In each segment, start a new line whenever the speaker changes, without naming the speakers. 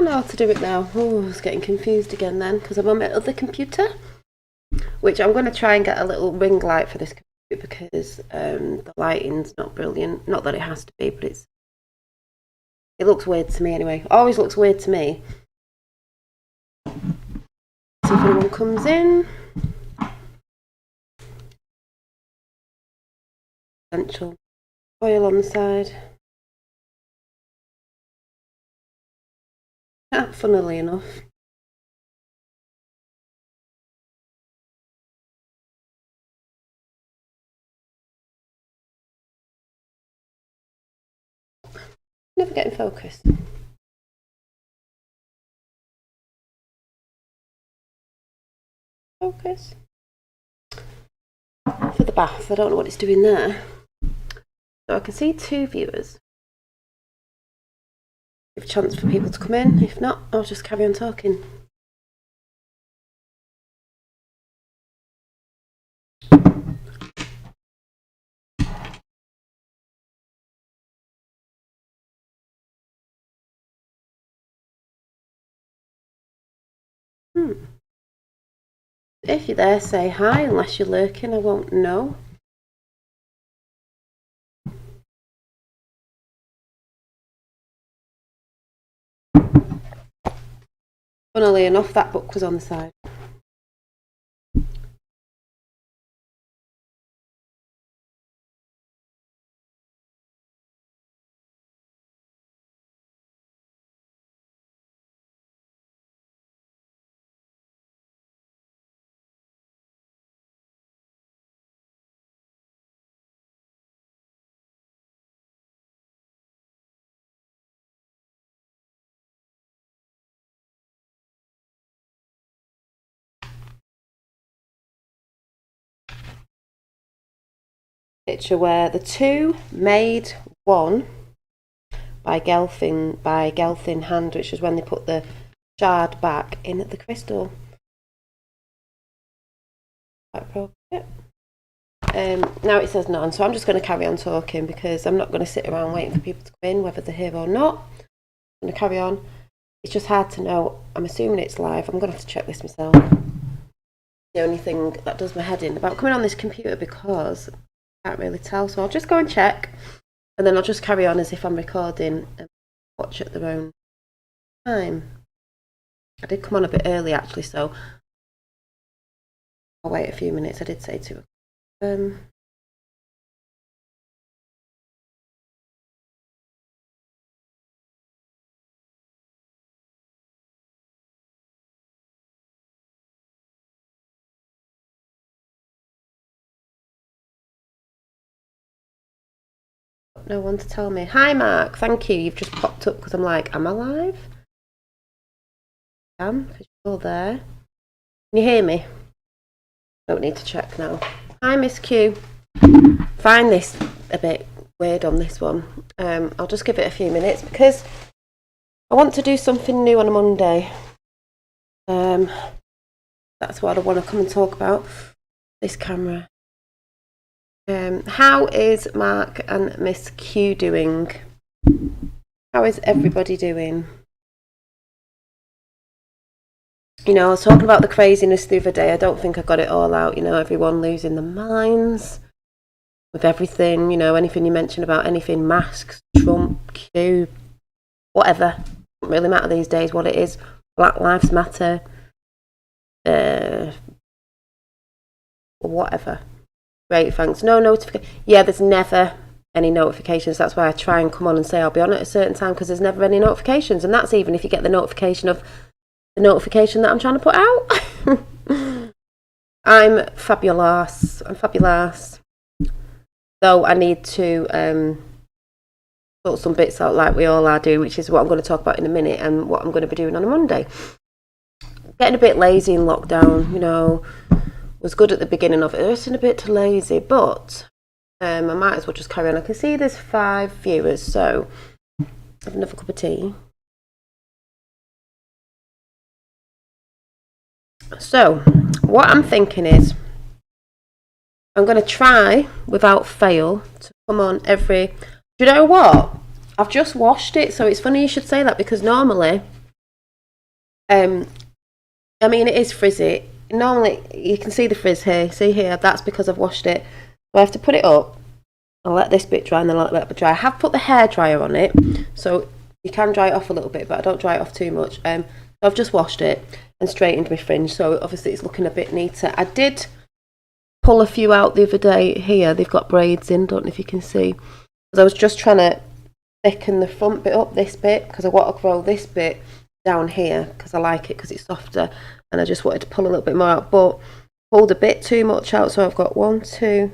know how to do it now. Oh, I was getting confused again then because I'm on my other computer, which I'm going to try and get a little ring light for this computer because the lighting's not brilliant. Not that it has to be, but it looks weird to me anyway. Always looks weird to me. See if anyone comes in. Essential oil on the side. Funnily enough. Never getting focused. Focus. For the bath, I don't know what it's doing there. So I can see 2 viewers. Give a chance for people to come in. If not, I'll just carry on talking. If you're there, say hi. Unless you're lurking, I won't know. Funnily enough, that book was on the side. Picture where the 2 made 1 by Gelfin hand, which is when they put the shard back in at the crystal. Quite appropriate. Now it says none, so I'm just going to carry on talking because I'm not going to sit around waiting for people to come in, whether they're here or not. I'm going to carry on. It's just hard to know. I'm assuming it's live. I'm going to have to check this myself. The only thing that does my head in about coming on this computer because I can't really tell, so I'll just go and check and then I'll just carry on as if I'm recording and watch at their own time. I did come on a bit early actually, so I'll wait a few minutes. I did say to no one to tell me. Hi Mark, thank you. You've just popped up because I'm like, am I live? I am, because you're all there. Can you hear me? Don't need to check now. Hi Miss Q. Find this a bit weird on this one. I'll just give it a few minutes because I want to do something new on a Monday. That's what I want to come and talk about. This camera. How is Mark and Miss Q doing? How is everybody doing? You know, I was talking about the craziness the other day. I don't think I got it all out. You know, everyone losing their minds with everything. You know, anything you mention about anything, masks, Trump, Q, whatever. Doesn't really matter these days what it is. Black Lives Matter. Whatever. Great, thanks. No notification. Yeah, there's never any notifications. That's why I try and come on and say I'll be on at a certain time because there's never any notifications. And that's even if you get the notification of the notification that I'm trying to put out. I'm fabulous. I'm fabulous. Though I need to sort some bits out like we all are doing, which is what I'm going to talk about in a minute and what I'm going to be doing on a Monday. Getting a bit lazy in lockdown, you know. Was good at the beginning of it, getting a bit lazy, but I might as well just carry on. I can see there's 5 viewers, so have another cup of tea. So what I'm thinking is I'm going to try without fail to come on every, do you know what, I've just washed it, so it's funny you should say that because normally I mean, it is frizzy. Normally, you can see the frizz here. See here, that's because I've washed it. So I have to put it up. I'll let this bit dry and then I'll let it dry. I have put the hairdryer on it, so you can dry it off a little bit, but I don't dry it off too much. So I've just washed it and straightened my fringe, so obviously it's looking a bit neater. I did pull a few out the other day here. They've got braids in, don't know if you can see. Because I was just trying to thicken the front bit up, this bit, because I want to grow this bit down here because I like it because it's softer, and I just wanted to pull a little bit more out, but pulled a bit too much out, so I've got 1, 2,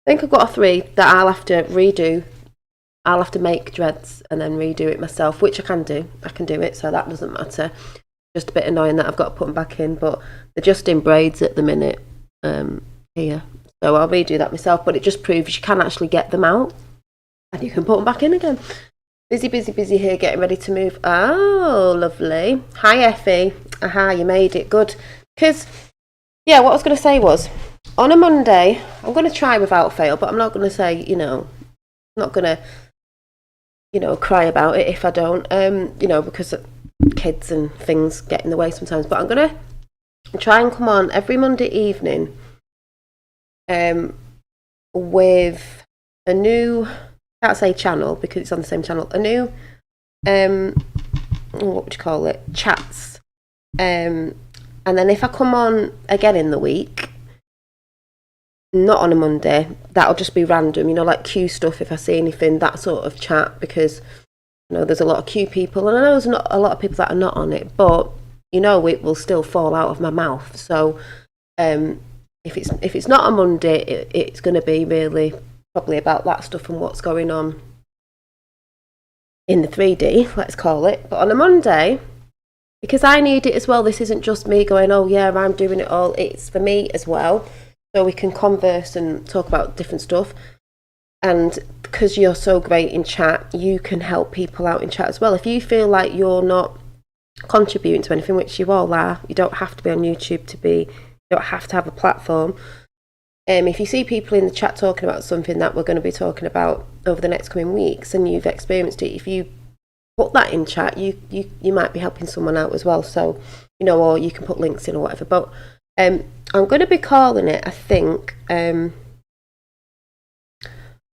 I think I've got 3 that I'll have to redo. I'll have to make dreads and then redo it myself, which I can do. I can do it, so that doesn't matter. Just a bit annoying that I've got to put them back in, but they're just in braids at the minute here. So I'll redo that myself, but it just proves you can actually get them out and you can put them back in again. Busy, busy, busy here, getting ready to move. Oh, lovely. Hi, Effie. Aha, you made it. Good. Because, yeah, what I was going to say was, on a Monday, I'm going to try without fail, but I'm not going to say, I'm not going to, cry about it if I don't, because kids and things get in the way sometimes. But I'm going to try and come on every Monday evening with a new, I can't say channel because it's on the same channel, a new, what would you call it, chats. And then if I come on again in the week, not on a Monday, that'll just be random, like Q stuff, if I see anything, that sort of chat, because there's a lot of Q people, and I know there's not a lot of people that are not on it, but it will still fall out of my mouth. So if it's not a Monday, it's going to be really probably about that stuff and what's going on in the 3D, let's call it. But on a Monday, because I need it as well, this isn't just me going, oh yeah, I'm doing it all, it's for me as well, so we can converse and talk about different stuff. And because you're so great in chat, you can help people out in chat as well. If you feel like you're not contributing to anything, which you all are, you don't have to be on YouTube you don't have to have a platform. If you see people in the chat talking about something that we're going to be talking about over the next coming weeks, and you've experienced it, if you put that in chat, you might be helping someone out as well. So, or you can put links in or whatever. But I'm going to be calling it, I think,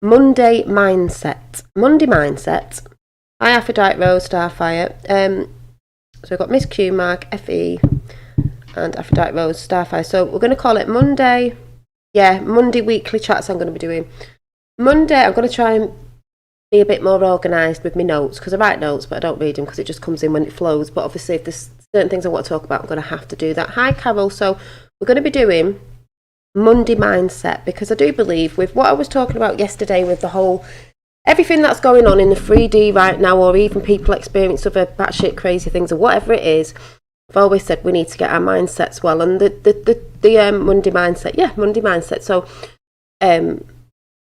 Monday Mindset. Monday Mindset. Hi, Aphrodite Rose, Starfire. So we've got Miss Q, Mark, FE, and Aphrodite Rose, Starfire. So we're going to call it Monday. Yeah, Monday weekly chats I'm going to be doing. Monday, I'm going to try and be a bit more organised with my notes, because I write notes, but I don't read them because it just comes in when it flows. But obviously, if there's certain things I want to talk about, I'm going to have to do that. Hi, Carol. So we're going to be doing Monday Mindset, because I do believe with what I was talking about yesterday with the whole everything that's going on in the 3D right now, or even people experience other batshit crazy things or whatever it is, I've always said we need to get our mindsets well, and the Monday Mindset, Monday Mindset. So and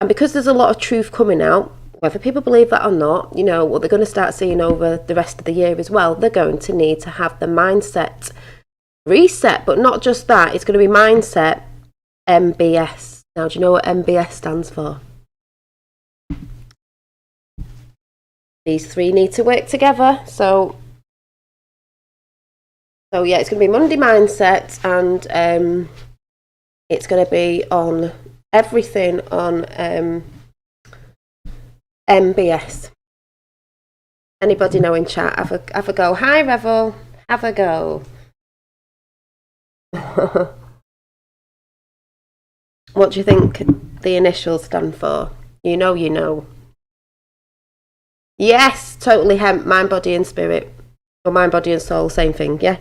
because there's a lot of truth coming out, whether people believe that or not, what they're going to start seeing over the rest of the year as well, they're going to need to have the mindset reset. But not just that, it's going to be mindset MBS. Now, do you know what MBS stands for? These 3 need to work together. So yeah, it's going to be Monday Mindset, and it's going to be on everything on MBS. Anybody know in chat? Have a go. Hi, Revel. Have a go. What do you think the initials stand for? You know. Yes, totally hemp. Mind, body and spirit. Or mind, body and soul, same thing, yeah?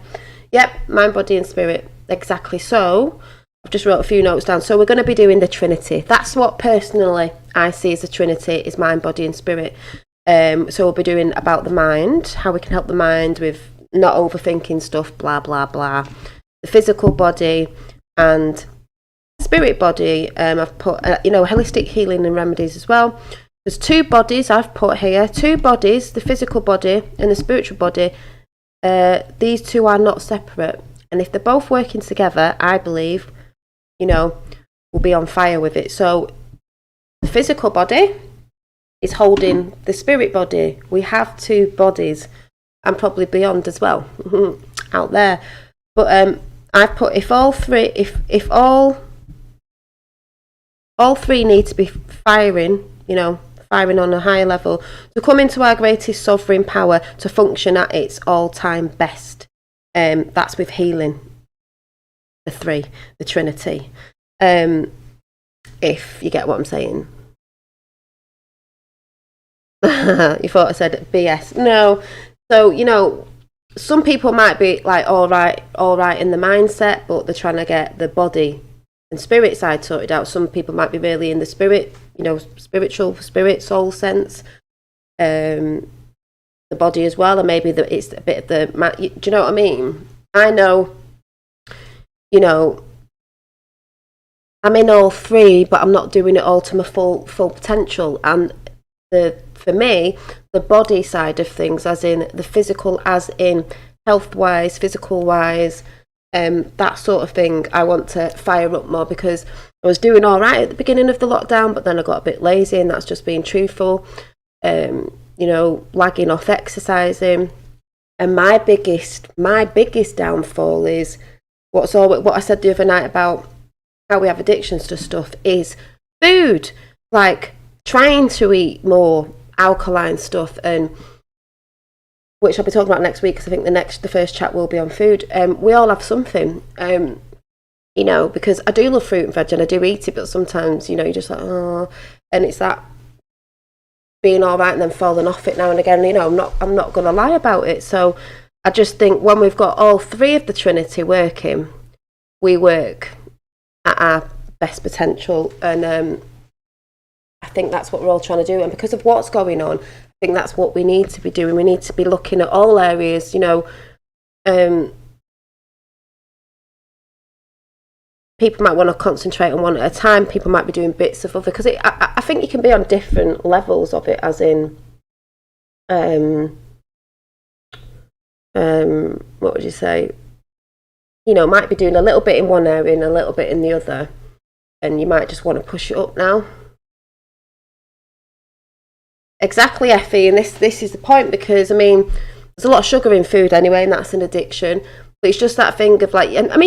Yep, mind, body and spirit. Exactly. So I've just wrote a few notes down. So we're going to be doing the Trinity. That's what personally I see as the Trinity, is mind, body and spirit. So we'll be doing about the mind, how we can help the mind with not overthinking stuff, blah, blah, blah. The physical body and spirit body. I've put, holistic healing and remedies as well. There's 2 bodies I've put here. 2 bodies, the physical body and the spiritual body. These 2 are not separate. And if they're both working together, I believe, we'll be on fire with it. So the physical body is holding the spirit body. We have 2 bodies, and probably beyond as well. out there. But I've put, if all three, if all three need to be firing, firing on a higher level to come into our greatest sovereign power to function at its all-time best. That's with healing. The three, the trinity. If you get what I'm saying. You thought I said BS. No. So, some people might be like all right in the mindset, but they're trying to get the body and spirit side sorted out. Some people might be really in the spirit, spirit, soul sense. The body as well, and maybe it's a bit of the. Do you know what I mean? I know. I'm in all three, but I'm not doing it all to my full potential. And for me, the body side of things, as in the physical, as in health-wise, physical-wise, that sort of thing, I want to fire up more, because I was doing all right at the beginning of the lockdown, but then I got a bit lazy, and that's just being truthful. Lagging off exercising. And my biggest downfall is what I said the other night about how we have addictions to stuff is food. Like trying to eat more alkaline stuff, and which I'll be talking about next week, because I think the first chat will be on food. We all have something, because I do love fruit and veg and I do eat it, but sometimes you're just like, oh, and it's that being all right and then falling off it now and again. I'm not going to lie about it. So I just think when we've got all three of the trinity working, we work at our best potential, and I think that's what we're all trying to do. And because of what's going on, I think that's what we need to be doing. We need to be looking at all areas. People might want to concentrate on one at a time. People might be doing bits of other, because I think you can be on different levels of it, as in what would you say, might be doing a little bit in one area and a little bit in the other, and you might just want to push it up now. Exactly, Effie, and this is the point, because there's a lot of sugar in food anyway, and that's an addiction. But it's just that thing of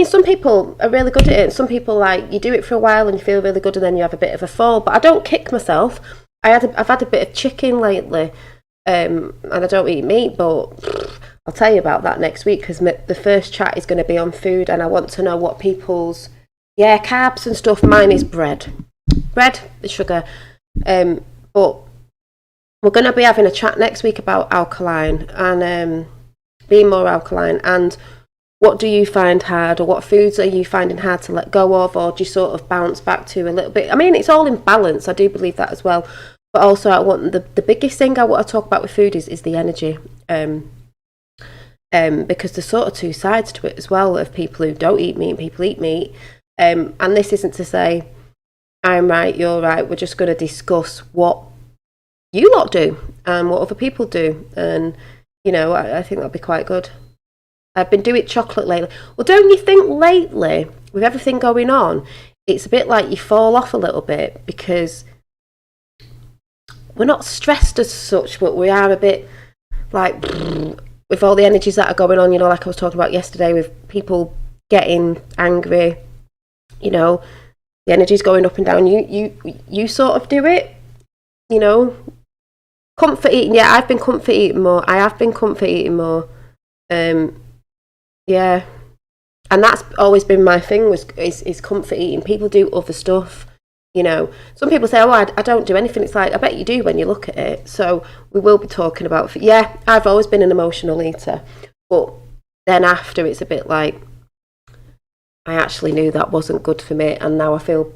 some people are really good at it, and some people you do it for a while and you feel really good, and then you have a bit of a fall. But I don't kick myself. I've had a bit of chicken lately, and I don't eat meat, but I'll tell you about that next week, because the first chat is going to be on food, and I want to know what people's carbs and stuff. Mine is bread, sugar, but we're going to be having a chat next week about alkaline and being more alkaline, and what do you find hard, or what foods are you finding hard to let go of, or do you sort of bounce back to a little bit? It's all in balance. I do believe that as well. But also I want the biggest thing I want to talk about with food is the energy. Because there's sort of two sides to it as well, of people who don't eat meat and people eat meat. And this isn't to say I'm right, you're right. We're just going to discuss what you lot do and what other people do. And, I think that'll be quite good. I've been doing chocolate lately. Well, don't you think lately, with everything going on, it's a bit like you fall off a little bit, because we're not stressed as such, but we are a bit with all the energies that are going on, like I was talking about yesterday, with people getting angry, the energy's going up and down. You sort of do it, comfort eating. Yeah, I've been comfort eating more. I have been comfort eating more. Yeah, and that's always been my thing, is comfort eating. People do other stuff, Some people say, oh, I don't do anything. It's like, I bet you do when you look at it. So we will be talking about, I've always been an emotional eater, but then after it's a bit like, I actually knew that wasn't good for me, and now I feel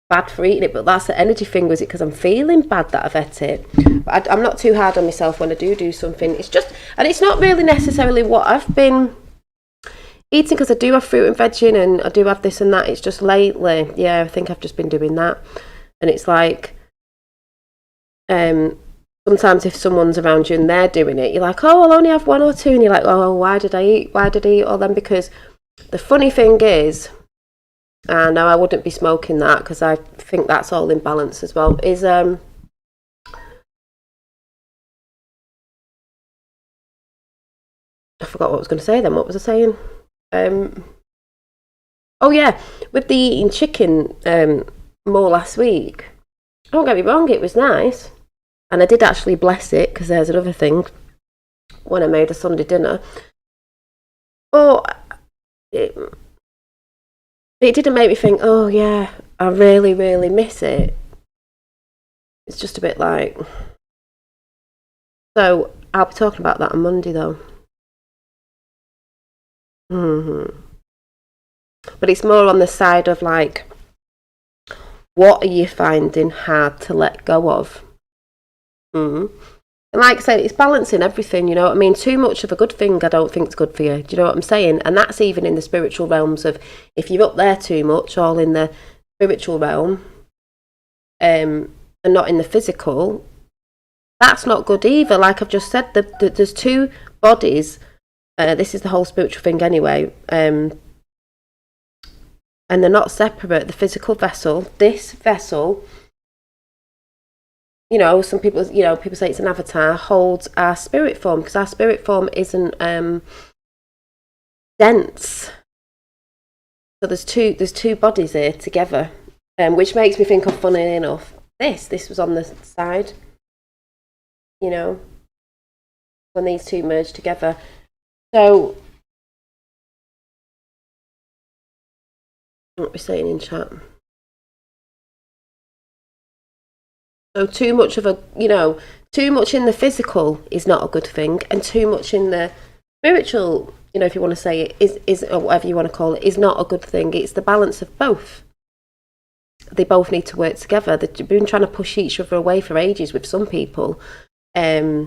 bad for eating it. But that's the energy thing. Was it because I'm feeling bad that I've ate it? But I'm not too hard on myself when I do something. It's just, and it's not really necessarily what I've been eating, because I do have fruit and veg and I do have this and that. It's just lately, I think I've just been doing that. And it's like, sometimes if someone's around you and they're doing it, you're like, oh, I'll only have one or two, and you're like, oh, why did I eat all them? Because the funny thing is, and now I wouldn't be smoking that, because I think that's all in balance as well, is I forgot what I was going to say then. What was I saying? Oh yeah, with the eating chicken more last week. Don't get me wrong, it was nice. And I did actually bless it, because there's another thing, when I made a Sunday dinner. But it didn't make me think, oh yeah, I really, really miss it. It's just a bit like... So, I'll be talking about that on Monday, though. But it's more on the side of, like, what are you finding hard to let go of? And like I said, it's balancing everything, you know what I mean? Too much of a good thing I don't think is good for you. Do you know what I'm saying? And that's even in the spiritual realms of, if you're up there too much, all in the spiritual realm, and not in the physical, that's not good either. Like I've just said, there's two bodies. This is the whole spiritual thing anyway. And they're not separate. The physical vessel, this vessel, you know, some people, you know, people say it's an avatar, holds our spirit form, because our spirit form isn't dense. So there's two bodies here together, which makes me think of, funny enough, this was on the side, you know, when these two merge together. So what we're saying in chat. So too much of a, you know, too much in the physical is not a good thing, and too much in the spiritual, you know, if you want to say it, is or whatever you want to call it, is not a good thing. It's the balance of both. They both need to work together. They've been trying to push each other away for ages with some people. Yeah,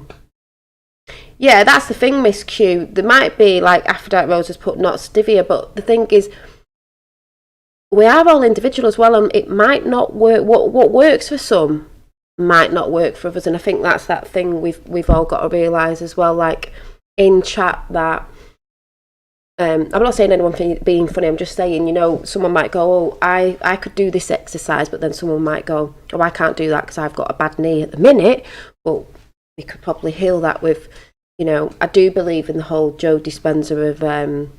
that's the thing, Miss Q. There might be, like Aphrodite Rose has put, not Stivia, but the thing is, we are all individual as well, and it might not work. What works for some might not work for others, and I think that's that thing we've all got to realise as well. Like in chat, that I'm not saying anyone being funny. I'm just saying, you know, someone might go, oh, I could do this exercise, but then someone might go, oh, I can't do that because I've got a bad knee at the minute. But we could probably heal that with, you know, I do believe in the whole Joe Dispenza of the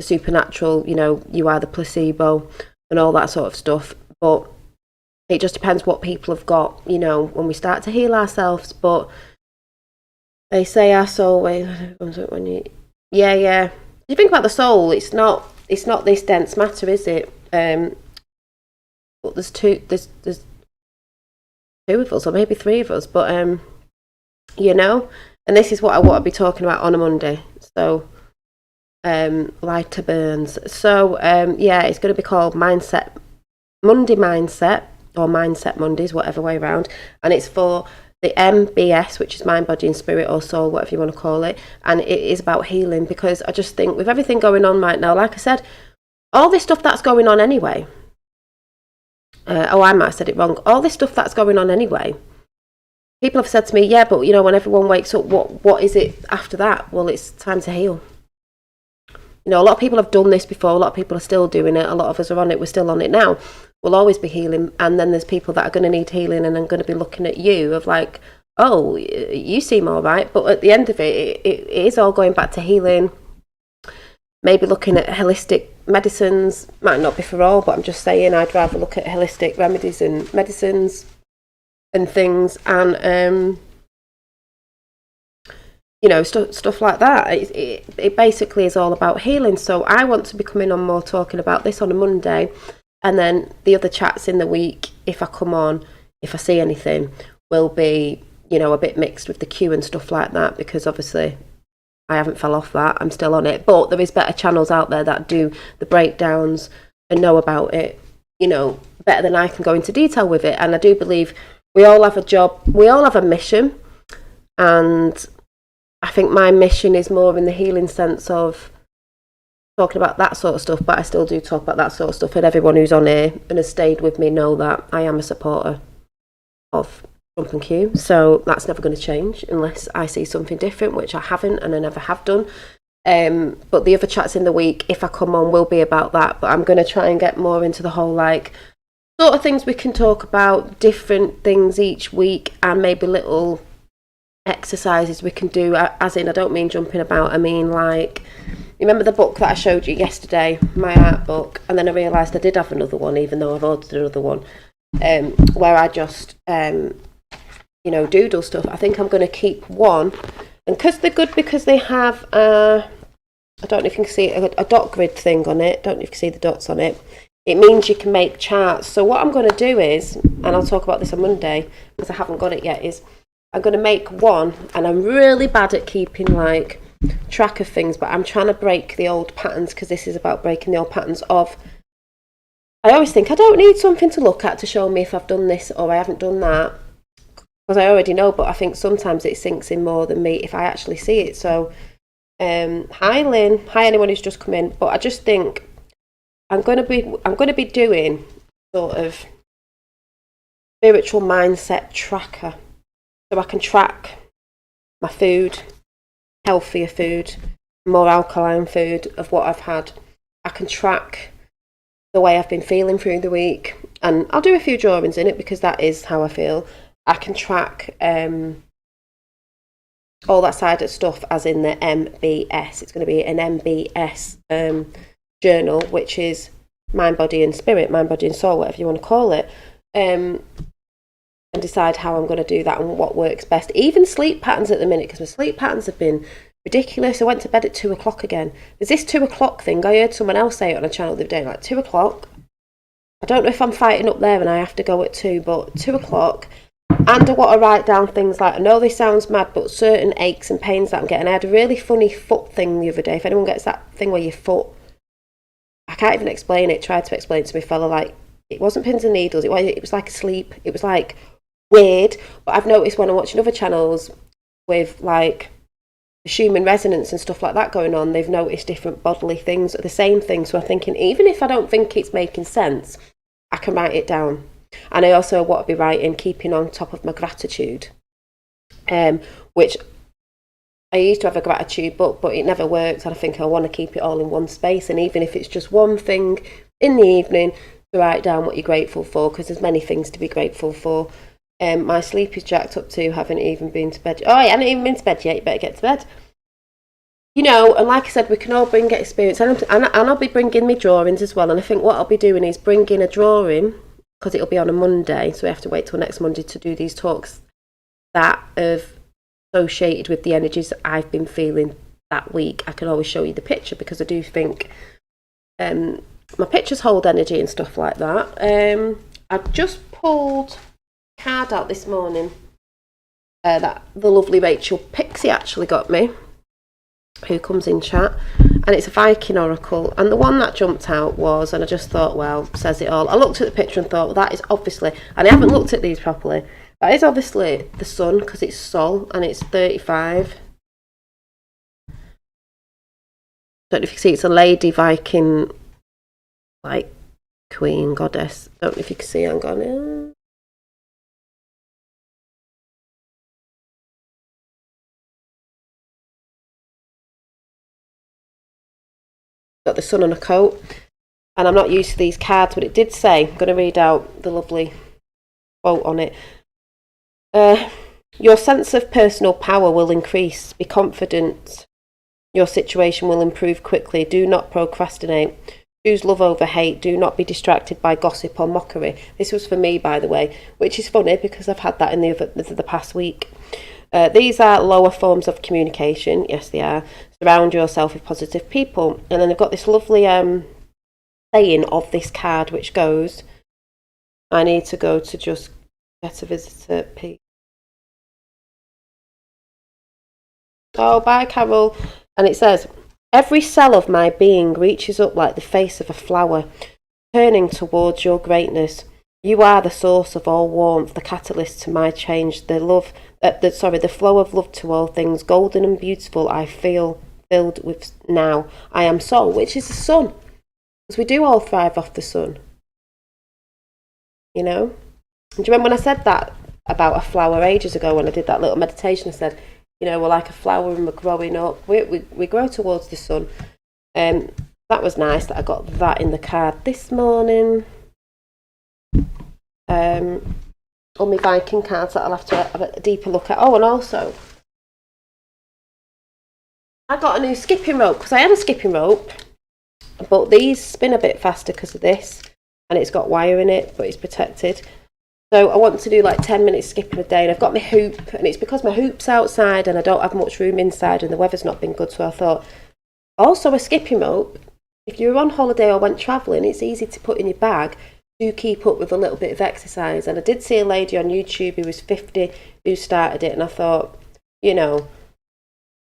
supernatural, you know, you are the placebo and all that sort of stuff. But it just depends what people have got, you know, when we start to heal ourselves. But they say our soul, when you, yeah. You think about the soul, it's not this dense matter, is it? But there's two of us, or maybe three of us, but you know, and this is what I want to be talking about on a Monday. So lighter burns. So yeah, it's going to be called Mindset Monday Mindset, or Mindset Mondays, whatever way around, and it's for the MBS, which is mind, body and spirit, or soul, whatever you want to call it. And it is about healing, because I just think with everything going on right now, like I said, all this stuff that's going on anyway, I might have said it wrong, all this stuff that's going on anyway, people have said to me, yeah, but you know, when everyone wakes up, what is it after that? Well, it's time to heal. You know, a lot of people have done this before, a lot of people are still doing it, a lot of us are on it, we're still on it now. We'll always be healing, and then there's people that are going to need healing and are going to be looking at you of like, oh, you seem all right, but at the end of it, it is all going back to healing. Maybe looking at holistic medicines, might not be for all, but I'm just saying I'd rather look at holistic remedies and medicines and things, and you know, stuff like that. It basically is all about healing. So I want to be coming on more talking about this on a Monday. And then the other chats in the week, if I come on, if I see anything, will be, you know, a bit mixed with the queue and stuff like that, because obviously I haven't fell off that. I'm still on it. But there is better channels out there that do the breakdowns and know about it, you know, better than I can go into detail with it. And I do believe we all have a job, we all have a mission. And I think my mission is more in the healing sense of talking about that sort of stuff, but I still do talk about that sort of stuff, and everyone who's on here and has stayed with me know that I am a supporter of Trump and Q, so that's never going to change unless I see something different, which I haven't and I never have done. But the other chats in the week, if I come on, will be about that, but I'm going to try and get more into the whole like sort of things we can talk about, different things each week, and maybe little exercises we can do, as in, I don't mean jumping about, I mean like, you remember the book that I showed you yesterday, my art book, and then I realised I did have another one, even though I've ordered another one, where I just, doodle stuff. I think I'm going to keep one, and because they're good, because they have, I don't know if you can see it, a dot grid thing on it, don't know if you can see the dots on it, it means you can make charts. So what I'm going to do is, and I'll talk about this on Monday, because I haven't got it yet, is I'm going to make one, and I'm really bad at keeping like track of things, but I'm trying to break the old patterns, because this is about breaking the old patterns of, I always think I don't need something to look at to show me if I've done this or I haven't done that, because I already know, but I think sometimes it sinks in more than me if I actually see it. So hi Lynn, hi anyone who's just come in, but I just think I'm going to be doing sort of spiritual mindset tracker, so I can track my food, healthier food, more alkaline food of what I've had. I can track the way I've been feeling through the week, and I'll do a few drawings in it because that is how I feel. I can track all that side of stuff, as in the MBS. It's going to be an MBS journal, which is mind, body and spirit, mind, body and soul, whatever you want to call it, and decide how I'm going to do that and what works best. Even sleep patterns at the minute, because my sleep patterns have been ridiculous. I went to bed at 2 o'clock again. There's this 2 o'clock thing. I heard someone else say it on a channel the other day, like 2 o'clock. I don't know if I'm fighting up there and I have to go at 2, but 2 o'clock. And I want to write down things like, I know this sounds mad, but certain aches and pains that I'm getting. I had a really funny foot thing the other day. If anyone gets that thing where your foot, I can't even explain it. Tried to explain it to my fella, like, it wasn't pins and needles. It was like sleep. It was like weird. But I've noticed when I'm watching other channels with like Schumann resonance and stuff like that going on, they've noticed different bodily things, the same thing. So I'm thinking, even if I don't think it's making sense, I can write it down. And I also want to be writing, keeping on top of my gratitude, which I used to have a gratitude book, but it never worked. And I think I want to keep it all in one space. And even if it's just one thing in the evening, to write down what you're grateful for, because there's many things to be grateful for. My sleep is jacked up too, haven't even been to bed. Oh, I haven't even been to bed yet, you better get to bed. And like I said, we can all bring experience. And I'll be bringing me drawings as well. And I think what I'll be doing is bringing a drawing, because it'll be on a Monday, so we have to wait till next Monday to do these talks that have associated with the energies that I've been feeling that week. I can always show you the picture, because I do think my pictures hold energy and stuff like that. I've just pulled a card out this morning that the lovely Rachel Pixie actually got me, who comes in chat, and it's a Viking oracle, and the one that jumped out was, and I just thought, well, says it all. I looked at the picture and thought, well, that is obviously, and I haven't looked at these properly, that is obviously the sun, because it's Sol and it's 35. Don't know if you can see, it's a lady Viking, like queen, goddess. Don't know if you can see, hang on. Got the sun on a coat, and I'm not used to these cards, but it did say, I'm going to read out the lovely quote on it. Your sense of personal power will increase. Be confident. Your situation will improve quickly. Do not procrastinate. Choose love over hate. Do not be distracted by gossip or mockery. This was for me, by the way, which is funny because I've had that in the past week. These are lower forms of communication. Yes, they are. Surround yourself with positive people. And then I've got this lovely saying of this card, which goes, I need to go to just get a visitor, Pete. Oh, bye, Carol. And it says, every cell of my being reaches up like the face of a flower, turning towards your greatness. You are the source of all warmth, the catalyst to my change, the flow of love to all things, golden and beautiful. I feel filled with now. I am Sol, which is the sun, because we do all thrive off the sun. Do you remember when I said that about a flower ages ago, when I did that little meditation? I said, we're like a flower and we're growing up. We grow towards the sun. That was nice that I got that in the card this morning. All my Viking cards that I'll have to have a deeper look at. Oh, and also, I got a new skipping rope because I had a skipping rope, but these spin a bit faster because of this, and it's got wire in it, but it's protected. So I want to do like 10 minutes skipping a day, and I've got my hoop, and it's because my hoop's outside and I don't have much room inside and the weather's not been good, so I thought, also a skipping rope, if you're on holiday or went travelling, it's easy to put in your bag, do keep up with a little bit of exercise. And I did see a lady on YouTube who was 50 who started it, and I thought, you know,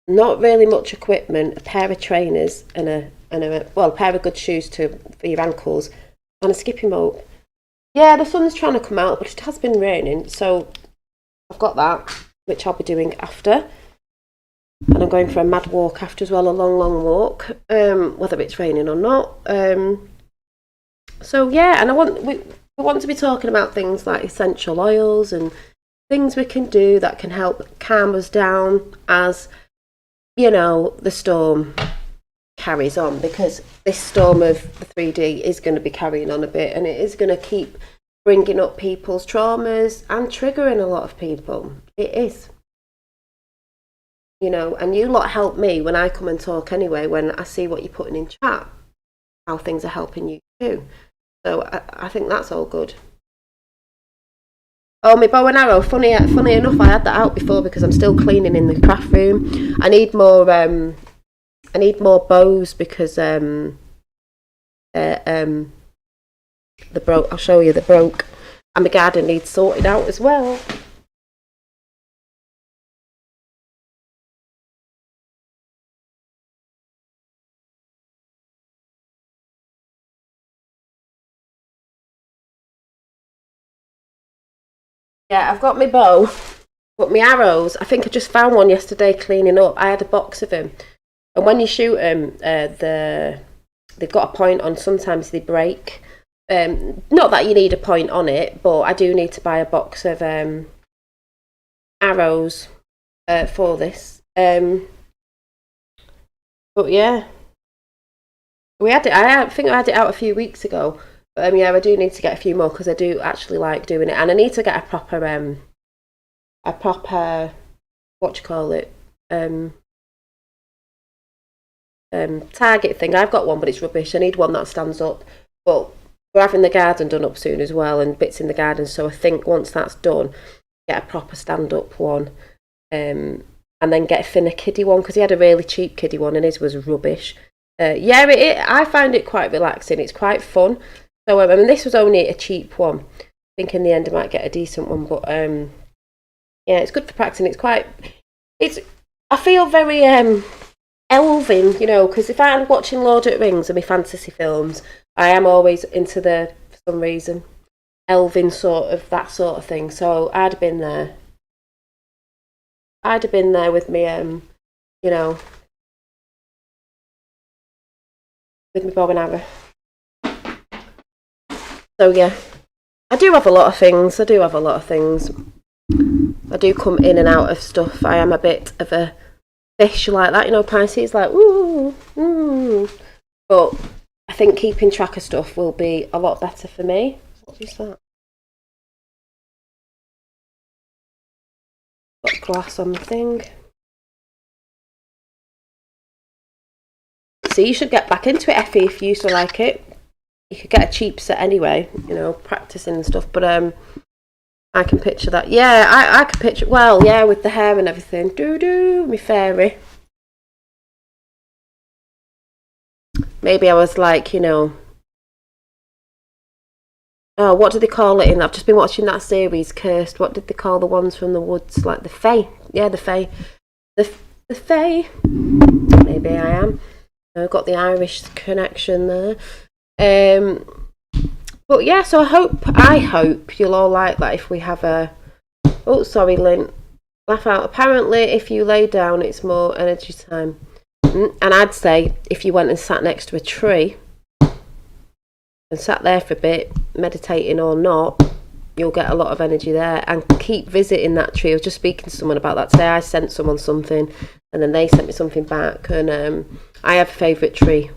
not really much equipment, a pair of trainers and a pair of good shoes for your ankles and a skipping rope. Yeah, the sun's trying to come out, but it has been raining, so I've got that, which I'll be doing after. And I'm going for a mad walk after as well, a long walk, whether it's raining or not. So yeah, and we want to be talking about things like essential oils and things we can do that can help calm us down as, you know, the storm carries on, because this storm of the 3D is going to be carrying on a bit, and it is going to keep bringing up people's traumas and triggering a lot of people. It is, you know, and you lot help me when I come and talk anyway, when I see what you're putting in chat, how things are helping you too. So I think that's all good. Oh, my bow and arrow, funny enough, I had that out before because I'm still cleaning in the craft room. I need more bows because I'll show you, the broke, and my garden needs sorted out as well. Yeah, I've got my bow, but my arrows, I think I just found one yesterday cleaning up. I had a box of them, and when you shoot them, they've got a point on. Sometimes they break. Not that you need a point on it, but I do need to buy a box of arrows for this. But yeah, we had it. I think I had it out a few weeks ago. But yeah, I do need to get a few more because I do actually like doing it, and I need to get a proper what do you call it, target thing. I've got one, but it's rubbish. I need one that stands up. But we're having the garden done up soon as well, and bits in the garden. So I think once that's done, get a proper stand-up one, and then get Finn a kiddie one, because he had a really cheap kiddie one and his was rubbish. Yeah, I find it quite relaxing. It's quite fun. So I mean, this was only a cheap one. I think in the end I might get a decent one, but yeah, it's good for practicing. I feel very elven, you know, because if I'm watching Lord of the Rings and my fantasy films, I am always into for some reason, elven that sort of thing. So I'd have been there. With me, you know, with my bow and arrow. So yeah, I do have a lot of things. I do come in and out of stuff. I am a bit of a fish like that, you know, Pisces, like, ooh. But I think keeping track of stuff will be a lot better for me. What is that? Got glass on the thing. So you should get back into it, Effie, if you used to like it. You could get a cheap set anyway, you know, practicing and stuff. But I can picture that. Yeah, I can picture, well, yeah, with the hair and everything. Me fairy. Maybe I was like, you know, oh, what do they call it? I've just been watching that series, Cursed. What did they call the ones from the woods? Like the Fae. Yeah, the Fae. The Fae. Maybe I am. I've got the Irish connection there. But yeah, so I hope you'll all like that if we have a, oh sorry Lynn, laugh out. Apparently if you lay down it's more energy time. And I'd say if you went and sat next to a tree and sat there for a bit, meditating or not, you'll get a lot of energy there, and keep visiting that tree. I was just speaking to someone about that today. I sent someone something and then they sent me something back, and I have a favourite tree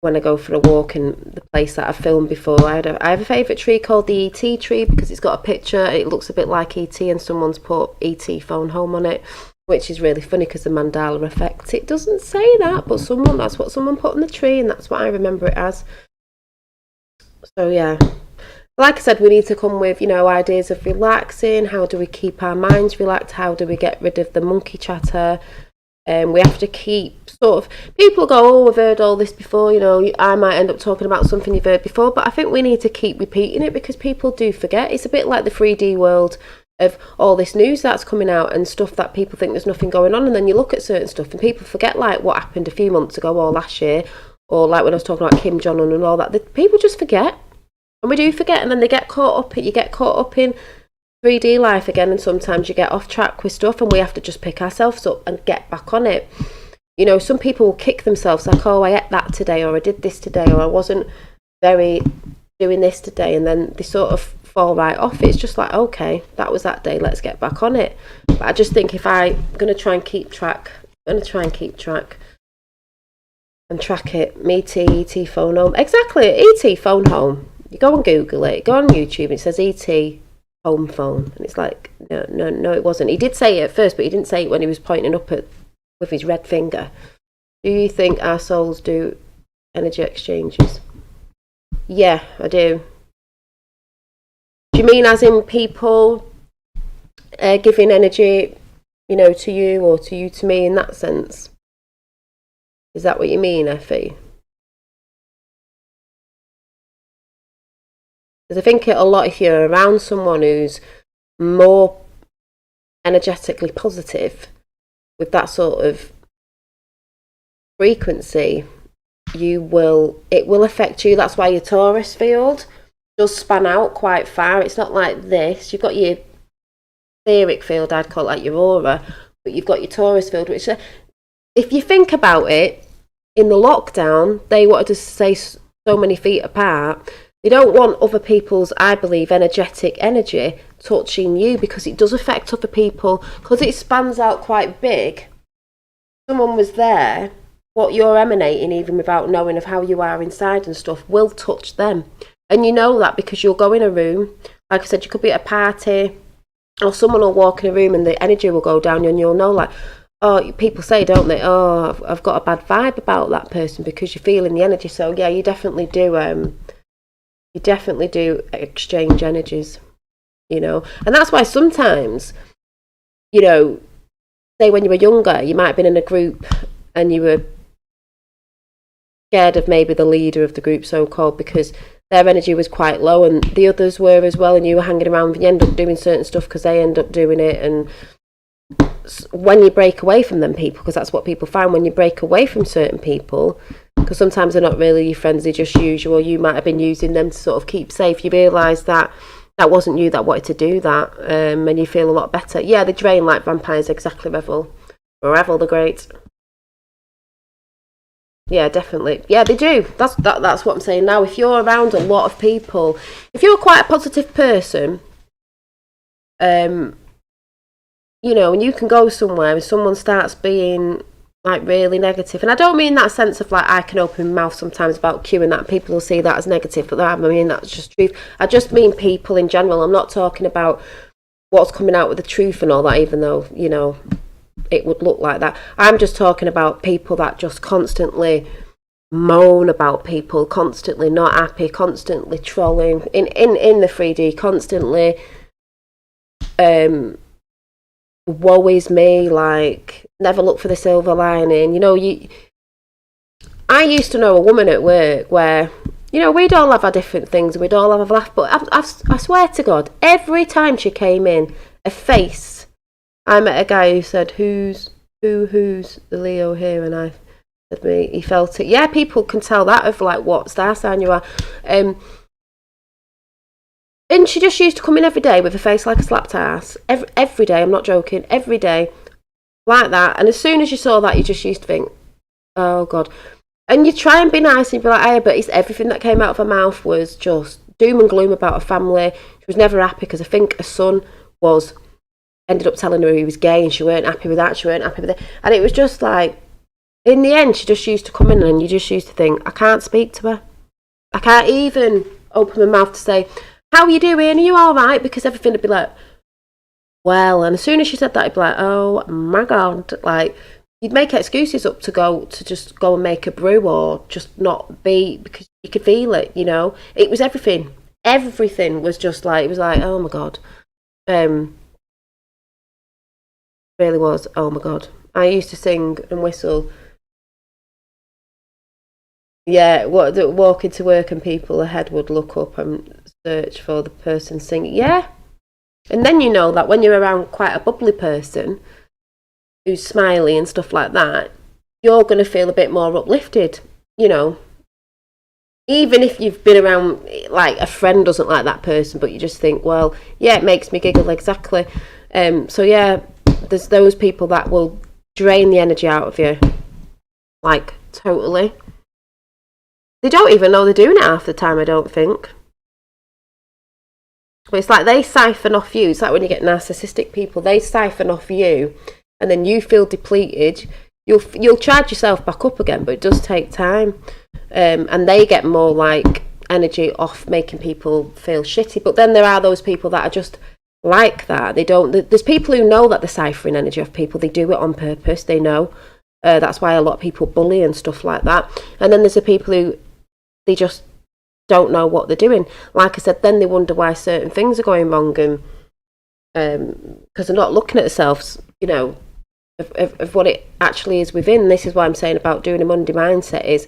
when I go for a walk in the place that I've filmed before. I have a favourite tree called the ET tree because it's got a picture. It looks a bit like ET, and someone's put ET phone home on it. which is really funny because the mandala effect, it doesn't say that, but that's what someone put on the tree, and that's what I remember it as. So yeah, like I said, we need to come with, you know, ideas of relaxing. How do we keep our minds relaxed? How do we get rid of the monkey chatter? We have to keep sort of, people go, oh, we've heard all this before, you know, I might end up talking about something you've heard before, but I think we need to keep repeating it because people do forget. It's a bit like the 3D world of all this news that's coming out and stuff that people think there's nothing going on, and then you look at certain stuff and people forget, like what happened a few months ago or last year, or like when I was talking about Kim Jong-un and all that, people just forget, and we do forget, and then you get caught up in 3D life again, and sometimes you get off track with stuff, and we have to just pick ourselves up and get back on it. You know, some people will kick themselves like, oh, I ate that today, or I did this today, or I wasn't very doing this today, and then they sort of fall right off. It's just like, okay, that was that day, let's get back on it. But I just think if I'm going to try and keep track and track it. Me ET phone home. Exactly, ET phone home. You go and Google it, go on YouTube, and it says ET home phone, and it's like, no, it wasn't. He did say it at first, but he didn't say it when he was pointing up at with his red finger. Do you think our souls do energy exchanges? Yeah, I do. Do you mean as in people giving energy, you know, to you, or to you to me, in that sense? Is that what you mean, Effie? Because I think a lot, if you're around someone who's more energetically positive with that sort of frequency, it will affect you. That's why your Taurus field does span out quite far. It's not like this. You've got your etheric field, I'd call it, like your aura, but you've got your Taurus field, which, if you think about it, in the lockdown, they wanted to stay so many feet apart. They don't want other people's, I believe, energetic energy touching you, because it does affect other people, because it spans out quite big. Someone was there, what you're emanating, even without knowing of how you are inside and stuff, will touch them. And you know that because you'll go in a room, like I said, you could be at a party, or someone will walk in a room and the energy will go down, and you'll know, like, oh, people say, don't they, oh, I've got a bad vibe about that person, because you're feeling the energy. So yeah, you definitely do exchange energies, you know. And that's why sometimes, you know, say when you were younger, you might have been in a group and you were scared of maybe the leader of the group, so-called, because their energy was quite low and the others were as well, and you were hanging around and you end up doing certain stuff because they end up doing it. And when you break away from them people, because that's what people find when you break away from certain people, because sometimes they're not really your friends, they just use you, or you might have been using them to sort of keep safe, you realise that wasn't you that wanted to do that, and you feel a lot better. Yeah, they drain like vampires, exactly, Revel the Great. Yeah, definitely. Yeah, they do. That's what I'm saying now. If you're around a lot of people, if you're quite a positive person, you know, and you can go somewhere and someone starts being like really negative, and I don't mean that sense of like I can open my mouth sometimes about Q and that people will see that as negative, but I mean that's just truth. I just mean people in general. I'm not talking about what's coming out with the truth and all that, even though, you know, it would look like that. I'm just talking about people that just constantly moan about people, constantly not happy, constantly trolling in the 3D, constantly woe is me, like never look for the silver lining. You know, I used to know a woman at work where, you know, we'd all have our different things and we'd all have a laugh, but I swear to God, every time she came in, a face. I met a guy who said, who's the Leo here? And I said, me, he felt it. Yeah, people can tell that of like what star sign you are. And she just used to come in every day with a face like a slapped ass. Every day, I'm not joking, every day, like that. And as soon as you saw that, you just used to think, oh God. And you try and be nice and you'd be like, hey, but it's everything that came out of her mouth was just doom and gloom about her family. She was never happy because I think her son ended up telling her he was gay and she weren't happy with that, she weren't happy with it. And it was just like, in the end, she just used to come in and you just used to think, I can't speak to her. I can't even open my mouth to say, how are you doing? Are you all right? Because everything would be like, well. And as soon as she said that, I'd be like, oh my God, like, you'd make excuses up to just go and make a brew or just not be, because you could feel it, you know. It was everything. Everything was just like, it was like, oh my God. Really was, oh my God. I used to sing and whistle. Yeah, walking to work and people ahead would look up and search for the person singing. Yeah. And then you know that when you're around quite a bubbly person who's smiley and stuff like that, you're going to feel a bit more uplifted, you know. Even if you've been around, like, a friend doesn't like that person, but you just think, well, yeah, it makes me giggle, exactly. So yeah, there's those people that will drain the energy out of you, like, totally. They don't even know they're doing it half the time, I don't think. But it's like they siphon off you. It's like when you get narcissistic people, they siphon off you, and then you feel depleted. You'll charge yourself back up again, but it does take time. And they get more like energy off making people feel shitty. But then there are those people that are just like that. They don't. There's people who know that they're siphoning energy off people. They do it on purpose. They know. That's why a lot of people bully and stuff like that. And then there's the people who they just don't know what they're doing. Like I said, then they wonder why certain things are going wrong, and because they're not looking at themselves, you know, of what it actually is within. This is what I'm saying about doing a Monday mindset, is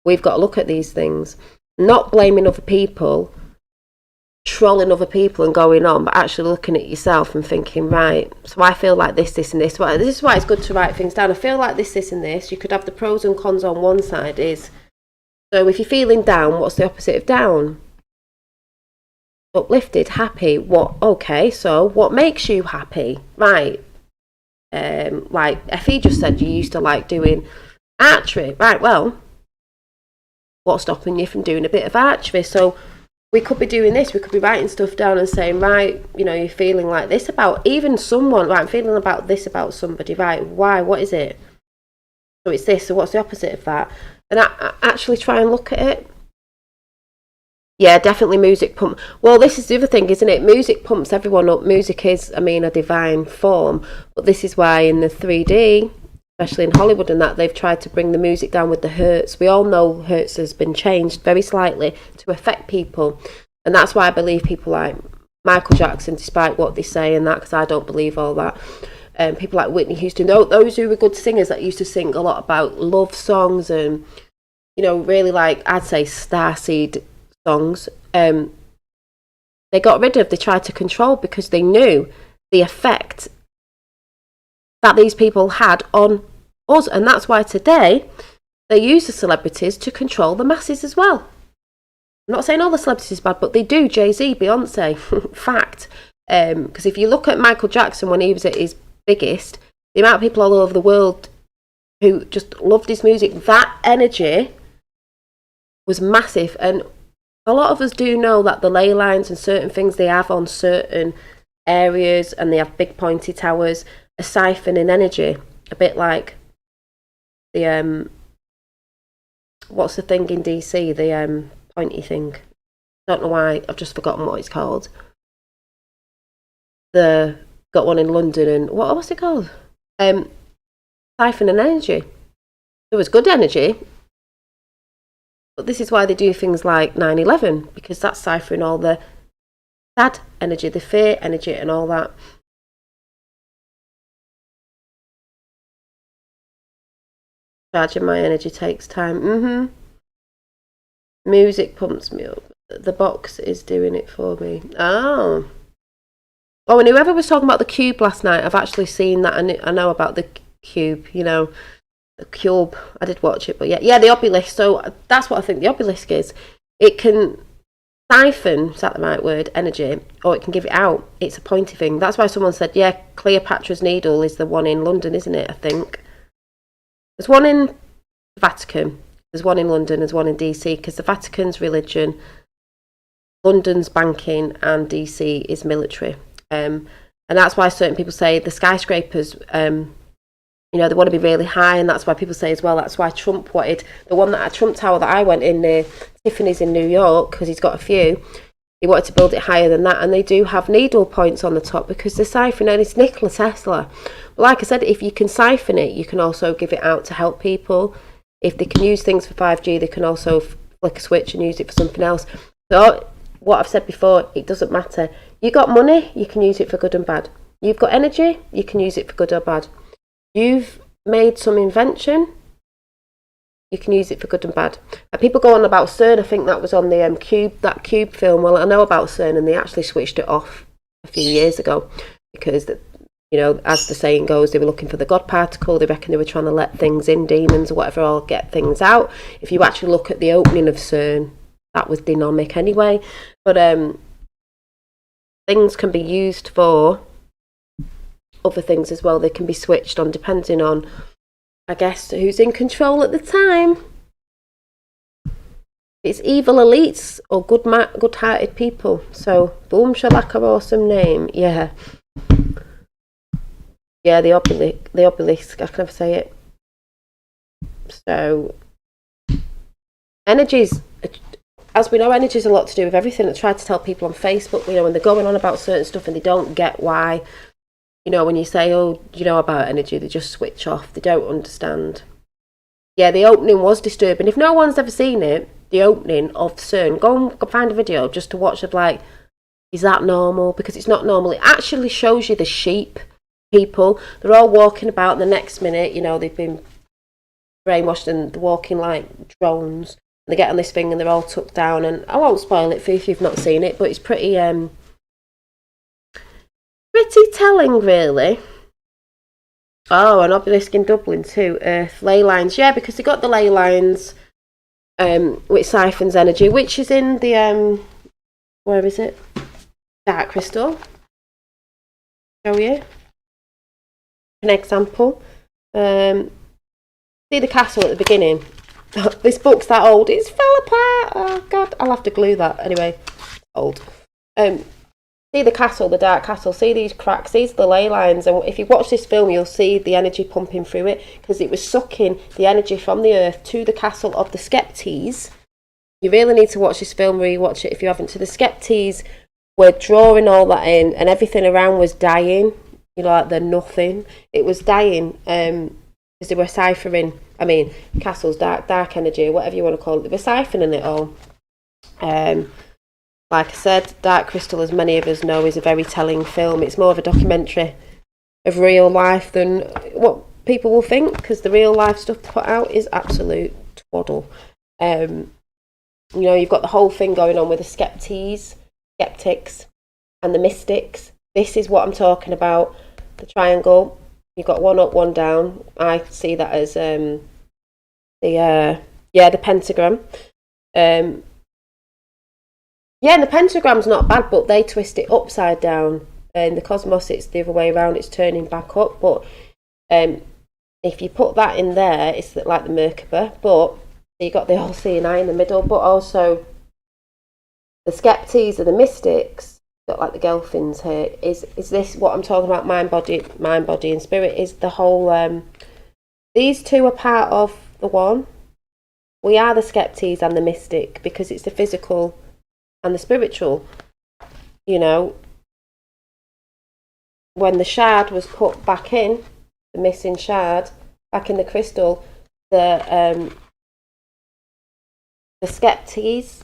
we've got to look at these things, not blaming other people, trolling other people and going on, but actually looking at yourself and thinking, right, so I feel like this and this. Well, this is why it's good to write things down. I feel like this and this. You could have the pros and cons on one side. Is so if you're feeling down, what's the opposite of down? Uplifted, happy. What? Okay, so what makes you happy? Right. Like Effie just said, you used to like doing archery. Right, well, what's stopping you from doing a bit of archery? So we could be doing this, we could be writing stuff down and saying, right, you know, you're feeling like this about even someone, right, I'm feeling about this about somebody, right, why, what is it? So it's this, so what's the opposite of that? And I actually try and look at it. Yeah, definitely music pump. Well, this is the other thing, isn't it? Music pumps everyone up. Music is, I mean, a divine form. But this is why in the 3D, especially in Hollywood and that, they've tried to bring the music down with the hertz. We all know hertz has been changed very slightly to affect people. And that's why I believe people like Michael Jackson, despite what they say and that, because I don't believe all that. People like Whitney Houston, those who were good singers that used to sing a lot about love songs and, you know, really like, I'd say starseed songs, they got rid of, they tried to control, because they knew the effect that these people had on us. And that's why today they use the celebrities to control the masses as well. I'm not saying all the celebrities are bad, but they do. Jay-Z, Beyonce, fact. Because if you look at Michael Jackson when he was at his biggest, the amount of people all over the world who just loved his music, that energy was massive. And a lot of us do know that the ley lines and certain things they have on certain areas, and they have big pointy towers, are siphoning energy. A bit like the what's the thing in DC, the pointy thing. Don't know why, I've just forgotten what it's called. Got one in London, and what's it called? Siphoning energy. There was good energy. But this is why they do things like 9/11, because that's siphoning all the sad energy, the fear energy and all that. Charging my energy takes time. Music pumps me up. The box is doing it for me. Oh, and whoever was talking about the cube last night, I've actually seen that. I know about the cube, you know. The cube, I did watch it, but yeah, the obelisk. So that's what I think the obelisk is. It can siphon, is that the right word, energy, or it can give it out. It's a pointy thing. That's why someone said, yeah, Cleopatra's Needle is the one in London, isn't it? I think there's one in the Vatican, there's one in London, there's one in DC, because the Vatican's religion, London's banking, and DC is military. And that's why certain people say the skyscrapers, you know, they want to be really high, and that's why people say as well, that's why Trump wanted the one, that Trump Tower that I went in near Tiffany's in New York, because he's got a few. He wanted to build it higher than that, and they do have needle points on the top because they're siphoning, and it's Nikola Tesla. But like I said, if you can siphon it, you can also give it out to help people. If they can use things for 5G, they can also flick a switch and use it for something else. So what I've said before, it doesn't matter. You got money, you can use it for good and bad. You've got energy, you can use it for good or bad. You've made some invention, you can use it for good and bad. And people go on about CERN. I think that was on the Cube film. Well, I know about CERN, and they actually switched it off a few years ago because, you know, as the saying goes, they were looking for the God particle. They reckon they were trying to let things in, demons or whatever, or get things out. If you actually look at the opening of CERN, that was demonic anyway. But things can be used for other things as well. They can be switched on depending on, I guess, who's in control at the time. It's evil elites or good-hearted people. So, boom shalaka, awesome name. Yeah. Yeah, the obelisk. I can never say it. So, energies, as we know, energy's a lot to do with everything. I try to tell people on Facebook, you know, when they're going on about certain stuff and they don't get why. You know, when you say, oh, do you know about energy? They just switch off. They don't understand. Yeah, the opening was disturbing. If no one's ever seen it, the opening of CERN, go and find a video just to watch it. Like, is that normal? Because it's not normal. It actually shows you the sheep people. They're all walking about. The next minute, you know, they've been brainwashed and they're walking like drones. And they get on this thing and they're all tucked down. And I won't spoil it for you if you've not seen it, but it's pretty telling, really. Oh, an obelisk in Dublin too. Earth ley lines, yeah, because they got the ley lines, which siphons energy, which is in the where is it? Dark crystal. Show you an example. See the castle at the beginning. This book's that old. It's fell apart. Oh God, I'll have to glue that anyway. Old. See the castle, the dark castle, see these cracks, these are the ley lines, and if you watch this film you'll see the energy pumping through it because it was sucking the energy from the earth to the castle of the Skeptes. You really need to watch this film, rewatch it if you haven't. So the Skeptes were drawing all that in and everything around was dying, you know, like the nothing. It was dying because they were ciphering, I mean, castles, dark energy, whatever you want to call it, they were siphoning it all. Like I said, Dark Crystal, as many of us know, is a very telling film. It's more of a documentary of real life than what people will think, because the real life stuff put out is absolute twaddle. You know, you've got the whole thing going on with the skeptics, and the mystics. This is what I'm talking about. The triangle. You've got one up, one down. I see that as the pentagram. Yeah, and the pentagram's not bad, but they twist it upside down. In the cosmos, it's the other way around, it's turning back up. But if you put that in there, it's like the Merkaba. But you got the all-seeing eye in the middle, but also the skeptics and the mystics, got like the Gelfins here, is this what I'm talking about, mind, body and spirit, is the whole, these two are part of the one. We are the skeptics and the mystic, because it's the physical and the spiritual. You know, when the shard was put back in, the missing shard back in the crystal, the skeptics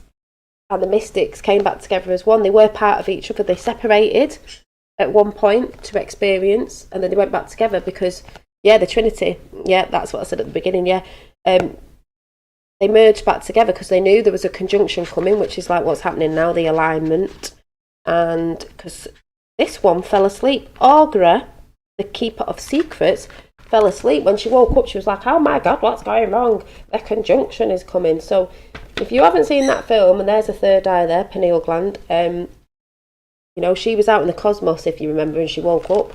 and the mystics came back together as one. They were part of each other. They separated at one point to experience, and then they went back together because, yeah, the Trinity, yeah, that's what I said at the beginning, yeah. They merged back together because they knew there was a conjunction coming, which is like what's happening now, the alignment. And because this one fell asleep. Augra, the keeper of secrets, fell asleep. When she woke up, she was like, oh my God, what's going wrong? The conjunction is coming. So if you haven't seen that film, and there's a third eye there, pineal gland, you know, she was out in the cosmos, if you remember, and she woke up.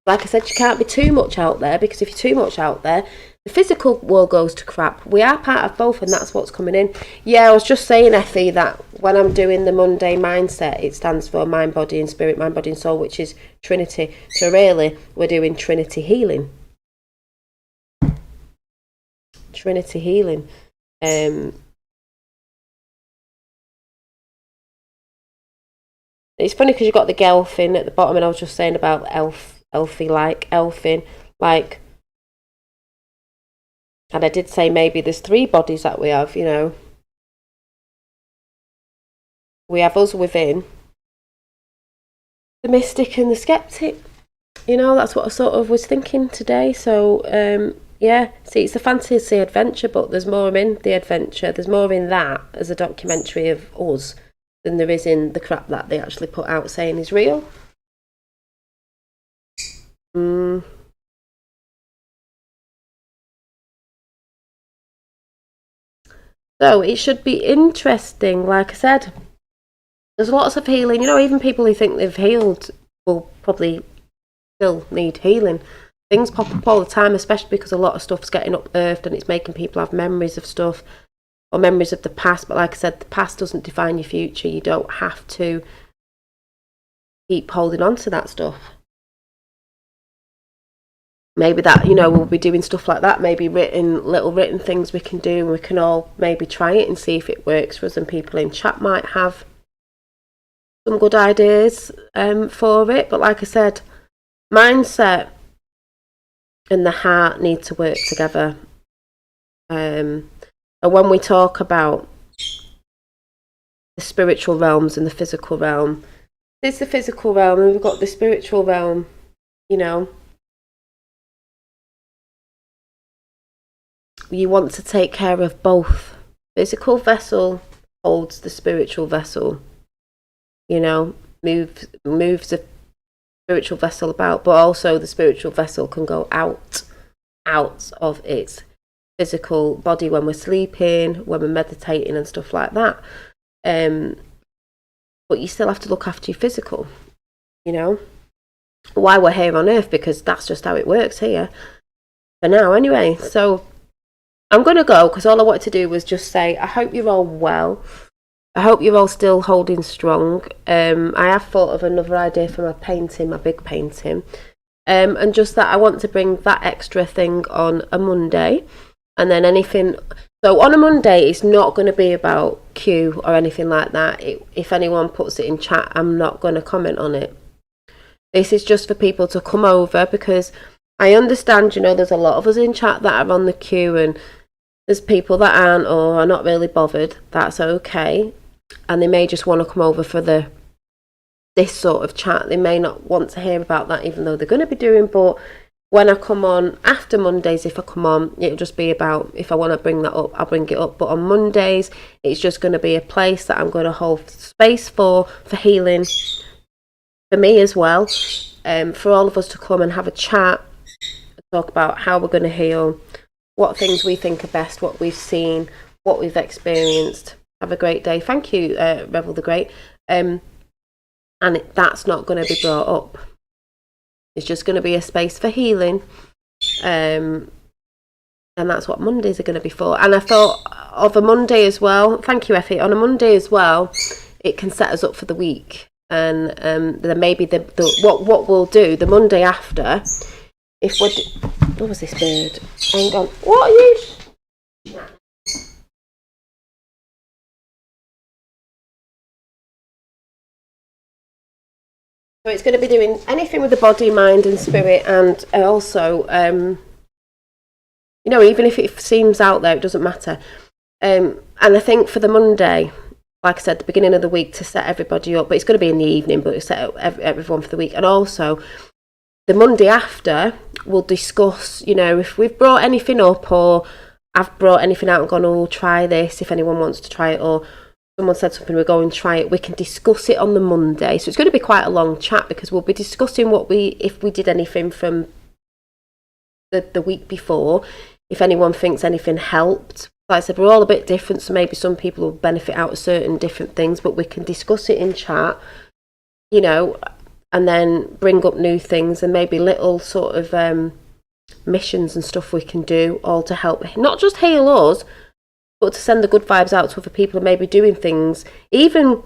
Like I said, you can't be too much out there, because if you're too much out there, the physical world goes to crap. We are part of both, and that's what's coming in. Yeah, I was just saying, Effie, that when I'm doing the Monday mindset, it stands for mind, body and spirit, mind, body and soul, which is Trinity. So really, we're doing Trinity healing. Trinity healing. It's funny because you've got the Gelfin at the bottom, and I was just saying about elfin, like, and I did say maybe there's 3 bodies that we have, you know. We have us within, the mystic and the skeptic. You know, that's what I sort of was thinking today. So, yeah, see, it's a fantasy adventure, but there's more in the adventure. There's more in that as a documentary of us than there is in the crap that they actually put out saying is real. So it should be interesting. Like I said, there's lots of healing. You know, even people who think they've healed will probably still need healing. Things pop up all the time, especially because a lot of stuff's getting unearthed and it's making people have memories of stuff or memories of the past. But like I said, the past doesn't define your future. You don't have to keep holding on to that stuff. Maybe that, you know, we'll be doing stuff like that, maybe little written things we can do, and we can all maybe try it and see if it works for us, and people in chat might have some good ideas for it. But like I said, mindset and the heart need to work together. And when we talk about the spiritual realms and the physical realm, there's the physical realm and we've got the spiritual realm, you know. You want to take care of both. Physical vessel holds the spiritual vessel, you know, moves the spiritual vessel about, but also the spiritual vessel can go out of its physical body when we're sleeping, when we're meditating and stuff like that. But you still have to look after your physical, you know. Why we're here on earth, because that's just how it works here for now anyway. So I'm going to go, because all I wanted to do was just say I hope you're all well. I hope you're all still holding strong. I have thought of another idea for my painting, my big painting. And just that I want to bring that extra thing on a Monday. And then anything... So on a Monday, it's not going to be about Q or anything like that. If anyone puts it in chat, I'm not going to comment on it. This is just for people to come over, because I understand, you know, there's a lot of us in chat that are on the queue, and there's people that aren't or are not really bothered. That's okay. And they may just want to come over for this sort of chat. They may not want to hear about that, even though they're going to be doing. But when I come on after Mondays, if I come on, it'll just be about, if I want to bring that up, I'll bring it up. But on Mondays, it's just going to be a place that I'm going to hold space for healing, for me as well, for all of us to come and have a chat, talk about how we're going to heal, what things we think are best, what we've seen, what we've experienced. Have a great day. Thank you, Revel the Great. And that's not going to be brought up. It's just going to be a space for healing. And that's what Mondays are going to be for. And I thought of a Monday as well. Thank you, Effie. On a Monday as well, it can set us up for the week. And then maybe what we'll do the Monday after, if we're... What was this bird? Hang on. What are you... So it's going to be doing anything with the body, mind and spirit, and also, you know, even if it seems out there, it doesn't matter. And I think for the Monday, like I said, the beginning of the week, to set everybody up, but it's going to be in the evening, but it's set up everyone for the week. And also, the Monday after, we'll discuss, you know, if we've brought anything up or I've brought anything out and gone, oh, try this, if anyone wants to try it, or someone said something, we're going to try it, we can discuss it on the Monday. So it's going to be quite a long chat, because we'll be discussing if we did anything from the week before, if anyone thinks anything helped. Like I said, we're all a bit different, so maybe some people will benefit out of certain different things, but we can discuss it in chat, you know, and then bring up new things, and maybe little sort of missions and stuff we can do, all to help not just heal us, but to send the good vibes out to other people, and maybe doing things, even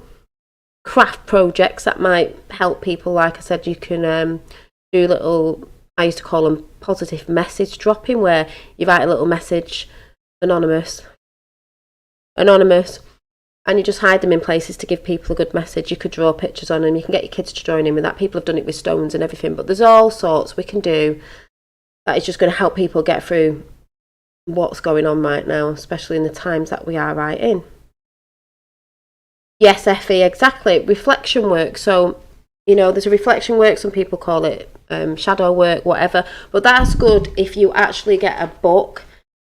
craft projects that might help people. Like I said, you can do little, I used to call them positive message dropping, where you write a little message, anonymous, and you just hide them in places to give people a good message. You could draw pictures on them, you can get your kids to join in with that. People have done it with stones and everything, but there's all sorts we can do that is just going to help people get through what's going on right now, especially in the times that we are right in. Yes, Effie, exactly. Reflection work. So, you know, there's a reflection work, some people call it shadow work, whatever, but that's good if you actually get a book,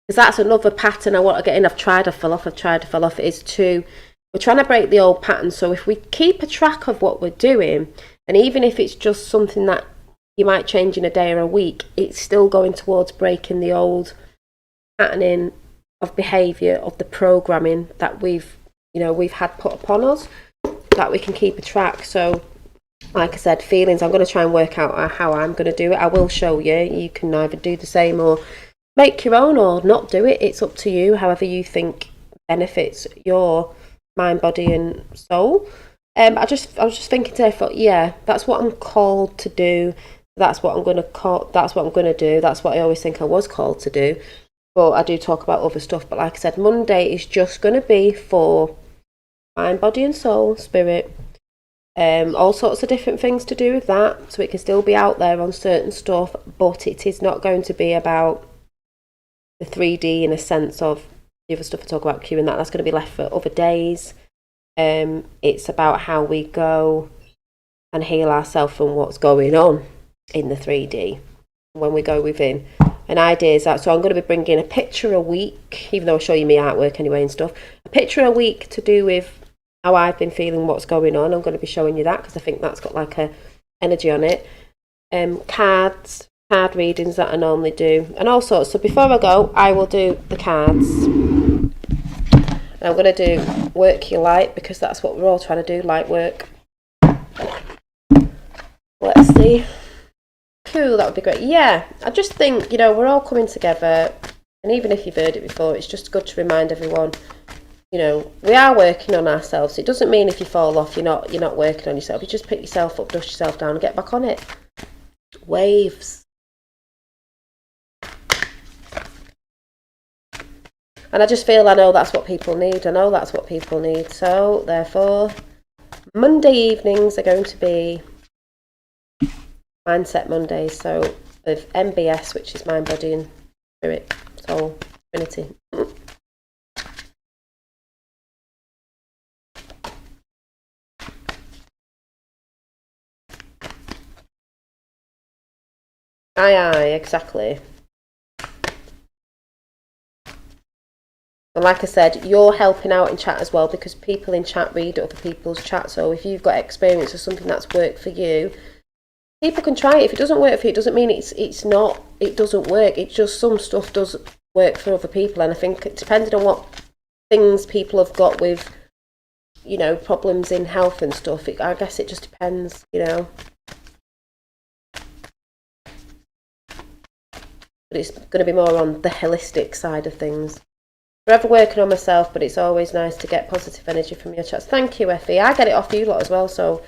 because that's another pattern I want to get in. I've tried to fall off, we're trying to break the old pattern. So if we keep a track of what we're doing, and even if it's just something that you might change in a day or a week, it's still going towards breaking the old patterning of behaviour, of the programming that we've had put upon us, that we can keep a track. So like I said, feelings, I'm going to try and work out how I'm going to do it. I will show you. You can either do the same or make your own or not do it. It's up to you, however you think benefits your mind, body and soul. I was just thinking today, I thought, yeah, that's what I'm called to do. That's what I'm going to do. That's what I always think I was called to do. But I do talk about other stuff. But like I said, Monday is just going to be for mind, body and soul, spirit. All sorts of different things to do with that. So it can still be out there on certain stuff, but it is not going to be about the 3D in a sense of the other stuff I talk about, Q and that. That's going to be left for other days. It's about how we go and heal ourselves from what's going on in the 3D when we go within. And ideas that, so I'm going to be bringing a picture a week, even though I'll show you my artwork anyway and stuff, a picture a week to do with how I've been feeling, what's going on. I'm going to be showing you that because I think that's got like a energy on it. Card readings that I normally do and all sorts. So before I go, I will do the cards. And I'm going to do work your light, because that's what we're all trying to do, light work. Let's see. Cool, that would be great. Yeah, I just think, we're all coming together, and even if you've heard it before, it's just good to remind everyone, we are working on ourselves. It doesn't mean if you fall off, you're not working on yourself. You just pick yourself up, dust yourself down, and get back on it. Waves. And I just feel, I know that's what people need. So, therefore, Monday evenings are going to be Mindset Mondays. So, with MBS, which is Mind, Body and Spirit, Soul, Trinity. Aye, exactly. And like I said, you're helping out in chat as well, because people in chat read other people's chat. So if you've got experience of something that's worked for you, people can try it. If it doesn't work for you, it doesn't mean it doesn't work. It's just some stuff does work for other people. And I think depending on what things people have got with, problems in health and stuff, I guess it just depends, But it's going to be more on the holistic side of things. Forever working on myself, but it's always nice to get positive energy from your chats. Thank you, Effie. I get it off you lot as well, so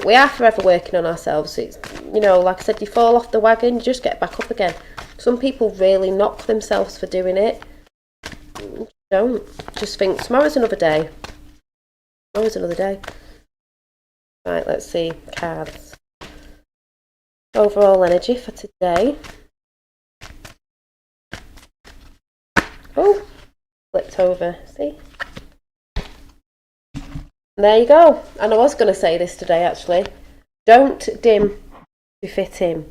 we are forever working on ourselves. It's, like I said, you fall off the wagon, you just get back up again. Some people really knock themselves for doing it. Don't. Just think, tomorrow's another day. Right, let's see. Cards. Overall energy for today. Oh, flipped over. See? There you go. And I was going to say this today, actually. Don't dim to fit in.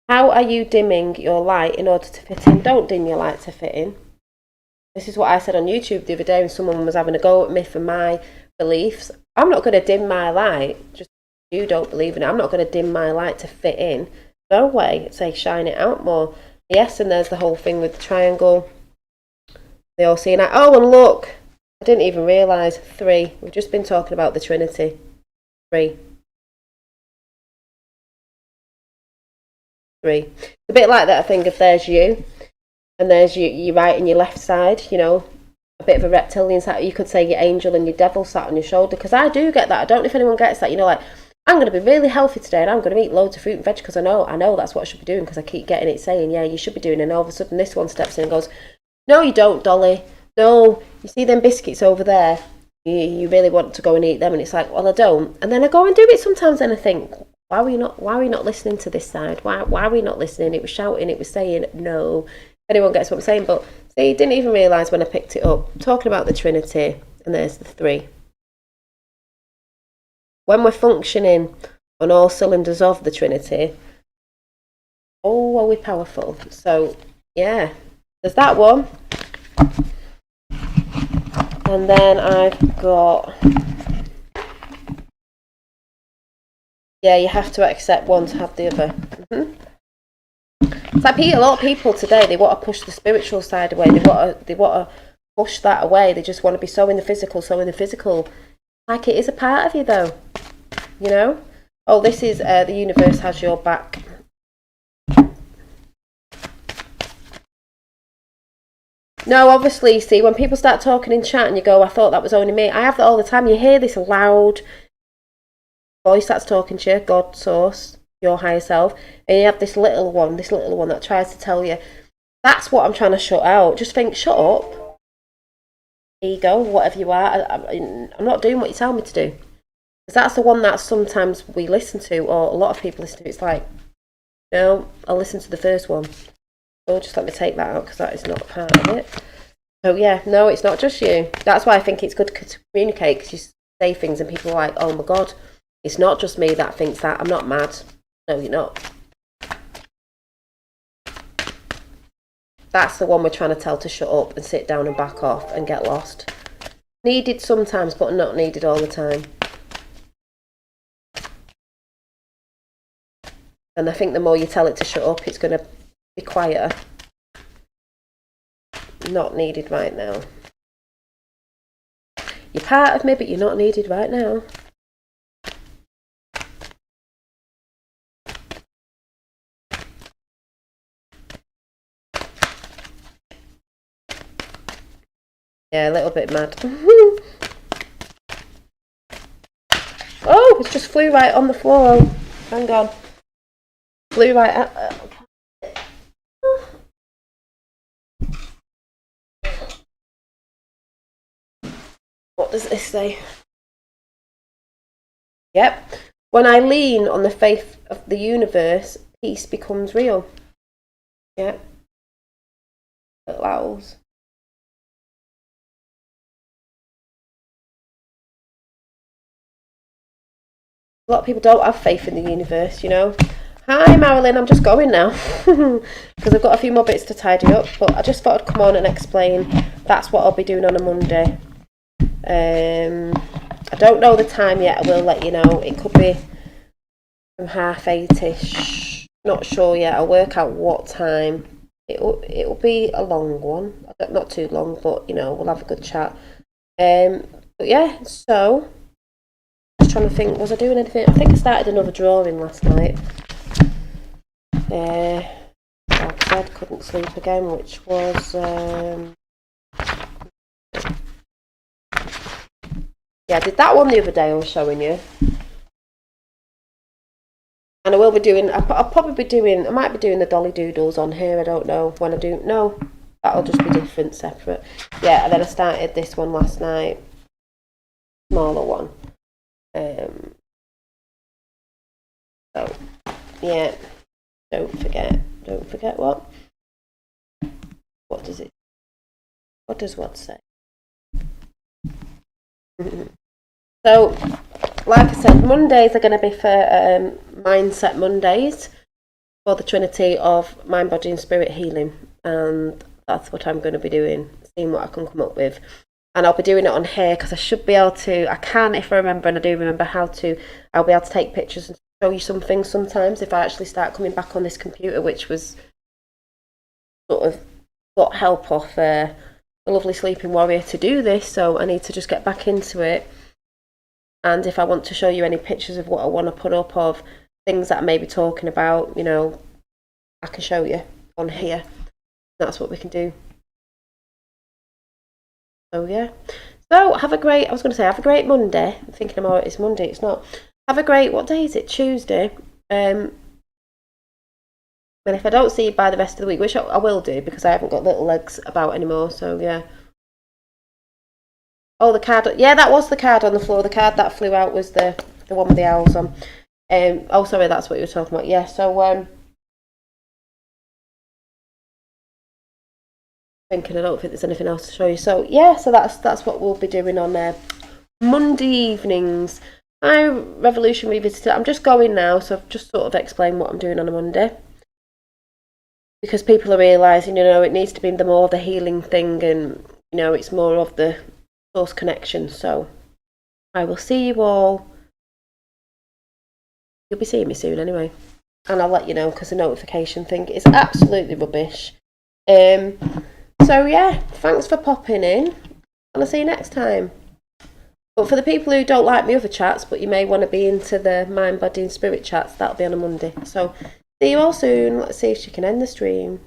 How are you dimming your light in order to fit in? Don't dim your light to fit in. This is what I said on YouTube the other day when someone was having a go at me for my beliefs. I'm not going to dim my light. Just you don't believe in it. I'm not going to dim my light to fit in. No way. Say shine it out more. Yes, and there's the whole thing with the triangle. They all see it. Oh, and look. I didn't even realise. 3. We've just been talking about the Trinity. 3. It's a bit like that thing if there's you, and there's your right and your left side, a bit of a reptilian side. You could say your angel and your devil sat on your shoulder, because I do get that. I don't know if anyone gets that, like, I'm going to be really healthy today and I'm going to eat loads of fruit and veg because I know that's what I should be doing, because I keep getting it saying, yeah, you should be doing it, and all of a sudden this one steps in and goes, no, you don't, Dolly. No, you see them biscuits over there? you really want to go and eat them, and it's like, well, I don't. And then I go and do it sometimes, and I think, why are we not listening to this side? Why are we not listening? It was shouting, it was saying no. Anyone gets what I'm saying? But see, didn't even realise when I picked it up, talking about the Trinity, and there's the three. When we're functioning on all cylinders of the Trinity, oh, are we powerful? So yeah, there's that one. And then I've got, yeah, you have to accept one to have the other. It's like a lot of people today, they want to push the spiritual side away. They want to push that away. They just want to be so in the physical. Like, it is a part of you, though. You know? Oh, this is the universe has your back. No, obviously, see, when people start talking in chat and you go, I thought that was only me. I have that all the time. You hear this loud voice that's talking to you, God, source, your higher self, and you have this little one that tries to tell you. That's what I'm trying to shut out. Just think, shut up, ego, whatever you are. I'm not doing what you tell me to do. Because that's the one that sometimes we listen to, or a lot of people listen to. It's like, no, I'll listen to the first one. Oh, just let me take that out, because that is not part of it. So yeah, no, it's not just you. That's why I think it's good to communicate, because you say things and people are like, oh my God, it's not just me that thinks that. I'm not mad. No, you're not. That's the one we're trying to tell to shut up and sit down and back off and get lost. Needed sometimes, but not needed all the time. And I think the more you tell it to shut up, it's going to be quieter. Not needed right now. You're part of me, but you're not needed right now. Yeah, a little bit mad. Oh, it just flew right on the floor. Hang on. Flew right at... What does this say? Yep. When I lean on the faith of the universe, peace becomes real. Yep. Little owls. A lot of people don't have faith in the universe, you know. Hi Marilyn, I'm just going now because I've got a few more bits to tidy up, but I just thought I'd come on and explain that's what I'll be doing on a Monday. I don't know the time yet. I will let you know. It could be from 8:30ish. Not sure yet. I'll work out what time. It'll be a long one, not too long, but you know, we'll have a good chat. But yeah, so just trying to think, was I doing anything? I think I started another drawing last night. Like I said, couldn't sleep again, which was yeah, I did that one the other day I was showing you. And I will be doing, I'll probably be doing, I might be doing the dolly doodles on here, I don't know when I do, no, that'll just be different, separate. Yeah, and then I started this one last night, smaller one. So, yeah, don't forget what? What does it, what does what say? So, like I said, Mondays are going to be for Mindset Mondays for the Trinity of Mind, Body and Spirit Healing. And that's what I'm going to be doing, seeing what I can come up with. And I'll be doing it on here because I should be able to, I can if I remember, and I do remember how to, I'll be able to take pictures and show you some things sometimes if I actually start coming back on this computer, which was sort of got help off a lovely sleeping warrior to do this. So I need to just get back into it. And if I want to show you any pictures of what I want to put up of things that I may be talking about, you know, I can show you on here. That's what we can do. So yeah. So have a great, I was going to say, have a great Monday. I'm thinking about it's Monday, it's not. Have a great, what day is it? Tuesday. And if I don't see you by the rest of the week, which I will do because I haven't got little legs about anymore, so yeah. Oh, the card. Yeah, that was the card on the floor. The card that flew out was the one with the owls on. Oh, sorry, that's what you were talking about. Yeah, so thinking, I don't think there's anything else to show you. So yeah, so that's what we'll be doing on Monday evenings. My Revolutionary Visitor. I'm just going now, so I've just sort of explained what I'm doing on a Monday, because people are realising, it needs to be the healing thing, and it's more of the source connection. So I will see you all. You'll be seeing me soon anyway, and I'll let you know, because the notification thing is absolutely rubbish. So yeah, thanks for popping in, and I'll see you next time. But for the people who don't like my other chats, but you may want to be into the mind, body and spirit chats, that'll be on a Monday. So see you all soon. Let's see if she can end the stream.